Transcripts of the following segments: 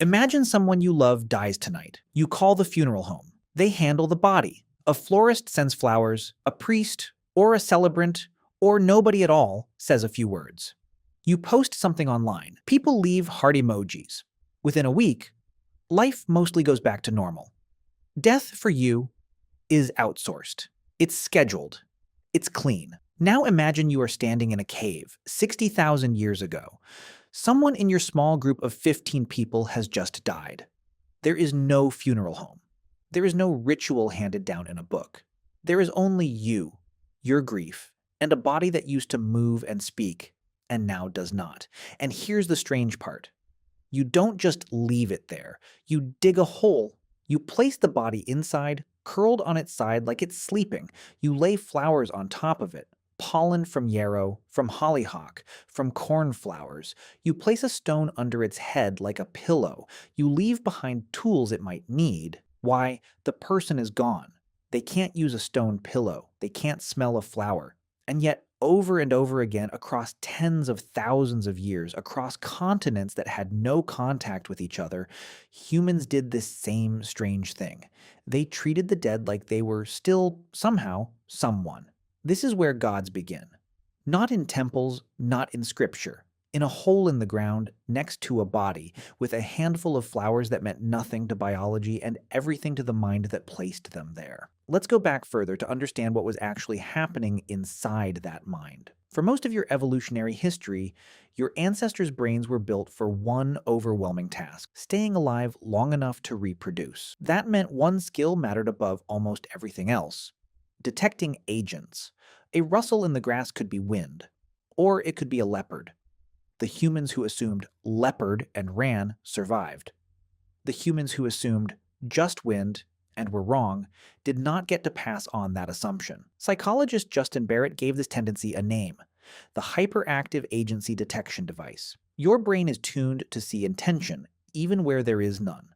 Imagine someone you love dies tonight. You call the funeral home. They handle the body. A florist sends flowers, a priest, or a celebrant, or nobody at all says a few words. You post something online. People leave heart emojis. Within a week, life mostly goes back to normal. Death for you is outsourced. It's scheduled. It's clean. Now imagine you are standing in a cave 60,000 years ago. Someone in your small group of 15 people has just died. There is no funeral home. There is no ritual handed down in a book. There is only you, your grief, and a body that used to move and speak, and now does not. And here's the strange part. You don't just leave it there. You dig a hole. You place the body inside, curled on its side like it's sleeping. You lay flowers on top of it. Pollen from yarrow, from hollyhock, from cornflowers. You place a stone under its head like a pillow. You leave behind tools it might need. Why? The person is gone. They can't use a stone pillow. They can't smell a flower. And yet, over and over again, across tens of thousands of years, across continents that had no contact with each other, humans did this same strange thing. They treated the dead like they were still, somehow, someone. This is where gods begin. Not in temples, not in scripture. In a hole in the ground, next to a body, with a handful of flowers that meant nothing to biology and everything to the mind that placed them there. Let's go back further to understand what was actually happening inside that mind. For most of your evolutionary history, your ancestors' brains were built for one overwhelming task: staying alive long enough to reproduce. That meant one skill mattered above almost everything else: detecting agents. A rustle in the grass could be wind, or it could be a leopard. The humans who assumed leopard and ran survived. The humans who assumed just wind and were wrong did not get to pass on that assumption. Psychologist Justin Barrett gave this tendency a name: the hyperactive agency detection device. Your brain is tuned to see intention, even where there is none.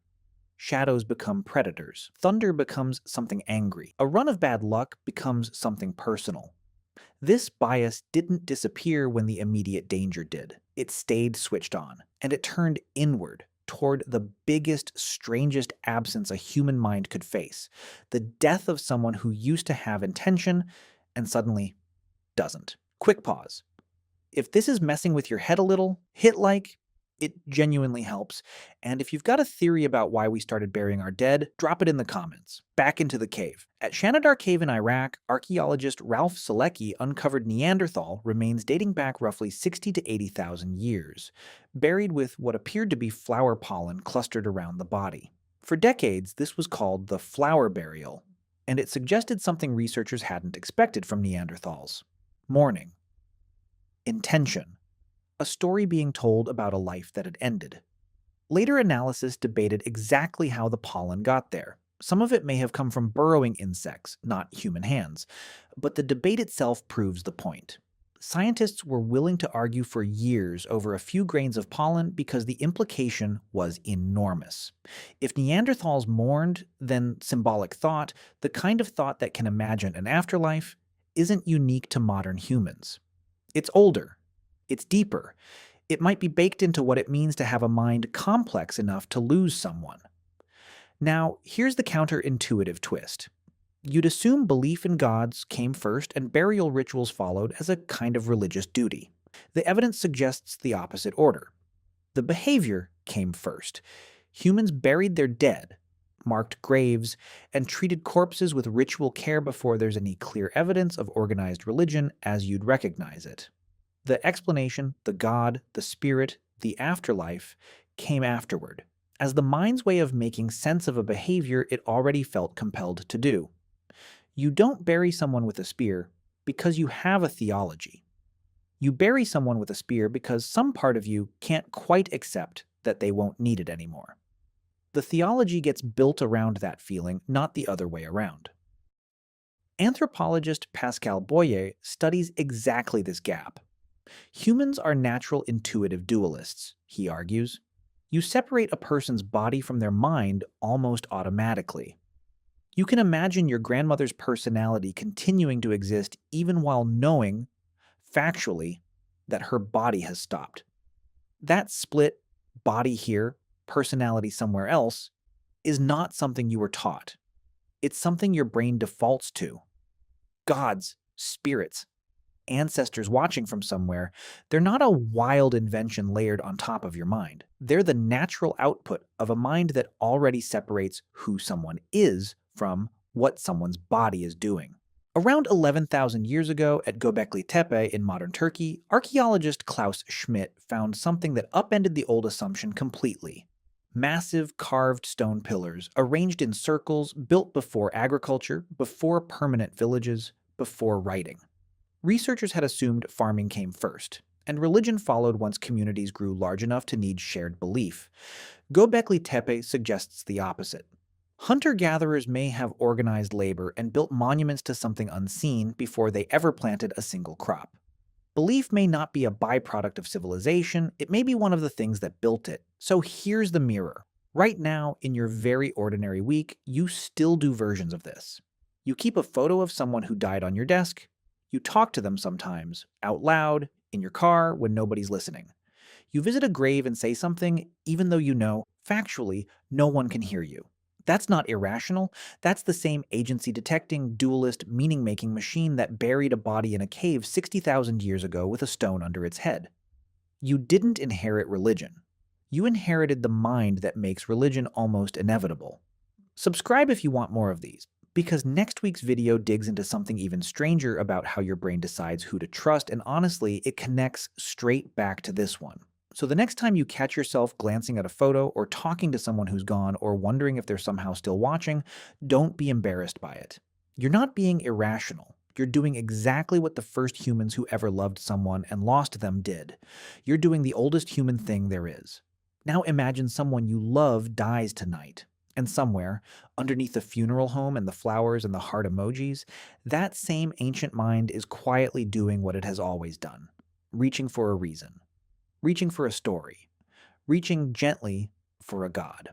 Shadows become predators. Thunder becomes something angry. A run of bad luck becomes something personal. This bias didn't disappear when the immediate danger did. It stayed switched on, and it turned inward, toward the biggest, strangest absence a human mind could face: the death of someone who used to have intention and suddenly doesn't. Quick pause. If this is messing with your head a little, hit like. It genuinely helps. And if you've got a theory about why we started burying our dead, drop it in the comments. Back into the cave. At Shanidar Cave in Iraq, archaeologist Ralph Solecki uncovered Neanderthal remains dating back roughly 60 to 80,000 years, buried with what appeared to be flower pollen clustered around the body. For decades, this was called the flower burial, and it suggested something researchers hadn't expected from Neanderthals: mourning, intention. A story being told about a life that had ended. Later analysis debated exactly how the pollen got there. Some of it may have come from burrowing insects, not human hands, but the debate itself proves the point. Scientists were willing to argue for years over a few grains of pollen because the implication was enormous. If Neanderthals mourned, then symbolic thought, the kind of thought that can imagine an afterlife, isn't unique to modern humans. It's older. It's deeper. It might be baked into what it means to have a mind complex enough to lose someone. Now, here's the counterintuitive twist. You'd assume belief in gods came first and burial rituals followed as a kind of religious duty. The evidence suggests the opposite order. The behavior came first. Humans buried their dead, marked graves, and treated corpses with ritual care before there's any clear evidence of organized religion as you'd recognize it. The explanation, the god, the spirit, the afterlife, came afterward, as the mind's way of making sense of a behavior it already felt compelled to do. You don't bury someone with a spear because you have a theology. You bury someone with a spear because some part of you can't quite accept that they won't need it anymore. The theology gets built around that feeling, not the other way around. Anthropologist Pascal studies exactly this gap. Humans are natural intuitive dualists, he argues. You separate a person's body from their mind almost automatically. You can imagine your grandmother's personality continuing to exist even while knowing, factually, that her body has stopped. That split, body here, personality somewhere else, is not something you were taught. It's something your brain defaults to. Gods, spirits, ancestors watching from somewhere, they're not a wild invention layered on top of your mind. They're the natural output of a mind that already separates who someone is from what someone's body is doing. Around 11,000 years ago at Göbekli Tepe in modern Turkey, archaeologist Klaus Schmidt found something that upended the old assumption completely. Massive carved stone pillars, arranged in circles, built before agriculture, before permanent villages, before writing. Researchers had assumed farming came first, and religion followed once communities grew large enough to need shared belief. Göbekli Tepe suggests the opposite. Hunter-gatherers may have organized labor and built monuments to something unseen before they ever planted a single crop. Belief may not be a byproduct of civilization, it may be one of the things that built it. So here's the mirror. Right now, in your very ordinary week, you still do versions of this. You keep a photo of someone who died on your desk. You talk to them sometimes, out loud, in your car, when nobody's listening. You visit a grave and say something, even though you know, factually, no one can hear you. That's not irrational. That's the same agency-detecting, dualist, meaning-making machine that buried a body in a cave 60,000 years ago with a stone under its head. You didn't inherit religion. You inherited the mind that makes religion almost inevitable. Subscribe if you want more of these, because next week's video digs into something even stranger about how your brain decides who to trust, and honestly, it connects straight back to this one. So the next time you catch yourself glancing at a photo or talking to someone who's gone or wondering if they're somehow still watching, don't be embarrassed by it. You're not being irrational. You're doing exactly what the first humans who ever loved someone and lost them did. You're doing the oldest human thing there is. Now imagine someone you love dies tonight, and somewhere, underneath the funeral home and the flowers and the heart emojis, that same ancient mind is quietly doing what it has always done, reaching for a reason. Reaching for a story, reaching gently for a god.